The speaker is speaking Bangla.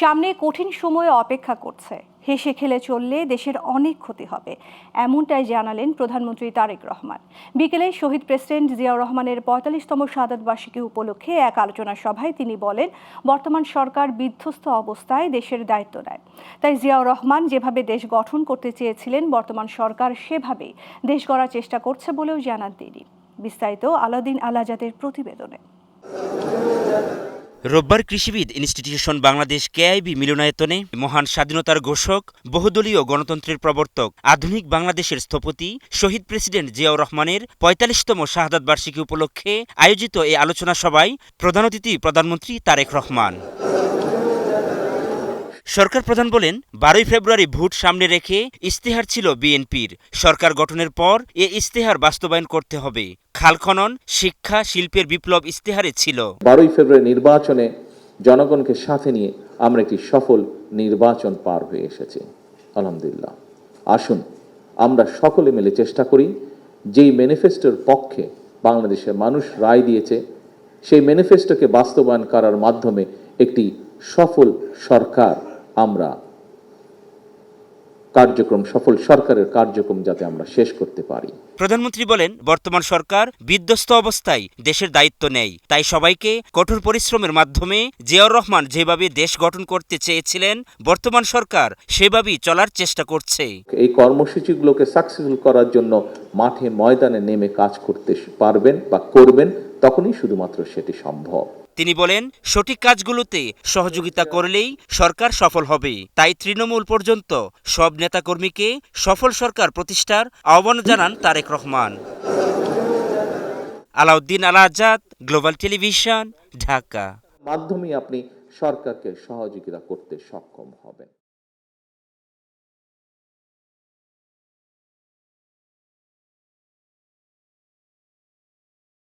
সামনে কঠিন সময়ে অপেক্ষা করছে। হেসে খেলে চললে দেশের অনেক ক্ষতি হবে, এমনটাই জানালেন প্রধানমন্ত্রী তারেক রহমান। বিকেলে শহীদ প্রেসিডেন্ট জিয়াউর রহমানের ৪৫তম শাহাদাত বার্ষিকী উপলক্ষে এক আলোচনা সভায় তিনি বলেন, বর্তমান সরকার বিধ্বস্ত অবস্থায় দেশের দায়িত্ব নেয়। তাই জিয়াউর রহমান যেভাবে দেশ গঠন করতে চেয়েছিলেন, বর্তমান সরকার সেভাবেই দেশ গড়ার চেষ্টা করছে বলেও জানান তিনি। বিস্তারিত আলাউদ্দিন আল আজাদের প্রতিবেদনে। রোববার কৃষিবিদ ইনস্টিটিউশন বাংলাদেশ কেআইবি মিলনায়তনে মহান স্বাধীনতার ঘোষক, বহুদলীয় গণতন্ত্রের প্রবর্তক, আধুনিক বাংলাদেশের স্থপতি শহীদ প্রেসিডেন্ট জিয়াউর রহমানের ৪৫তম শাহাদাত বার্ষিকী উপলক্ষে আয়োজিত এই আলোচনা সভায় প্রধান অতিথি প্রধানমন্ত্রী তারেক রহমান। সরকার প্রধান বলেন, ১২ই ফেব্রুয়ারি ভোট সামনে রেখে ইস্তেহার ছিল বিএনপির। সরকার গঠনের পর এ ইস্তেহার বাস্তবায়ন করতে হবে। খাল খনন, শিক্ষা, শিল্পের বিপ্লব ইস্তেহারে ছিল। ১২ই ফেব্রুয়ারি নির্বাচনে জনগণকে সাথে নিয়ে আমরা একটি সফল নির্বাচন পার হয়ে এসেছি, আলহামদুলিল্লাহ। আসুন আমরা সকলে মিলে চেষ্টা করি, যেই ম্যানিফেস্টোর পক্ষে বাংলাদেশের মানুষ রায় দিয়েছে সেই ম্যানিফেস্টোকে বাস্তবায়ন করার মাধ্যমে একটি সফল সরকার আমরা সফল সরকারের কার্যক্রম যাতে আমরা শেষ করতে পারি। প্রধানমন্ত্রী বলেন, বর্তমান সরকার বিধ্বস্ত অবস্থায় দেশের দায়িত্ব নেয়। তাই সবাইকে কঠোর পরিশ্রমের মাধ্যমে জিয়াউর রহমান যেভাবে দেশ গঠন করতে চেয়েছিলেন, বর্তমান সরকার সেভাবেই চলার চেষ্টা করছে। এই কর্মসূচিগুলোকে সাকসেসফুল করার জন্য মাঠে ময়দানে নেমে কাজ করতে পারবেন বা করবেন, তখনই শুধুমাত্র সেটি সম্ভব। তিনি বলেন, সঠিক কাজগুলোতে সহযোগিতা করলেই সরকার সফল হবে। তাই তৃণমূল পর্যন্ত সব নেতাকর্মীকে সফল সরকার প্রতিষ্ঠার আহ্বান জানান তারেক রহমান। আলাউদ্দিন আল আজাদ, গ্লোবাল টেলিভিশন, ঢাকা। মাধ্যমে আপনি সরকারকে সহযোগিতা করতে সক্ষম হবেন।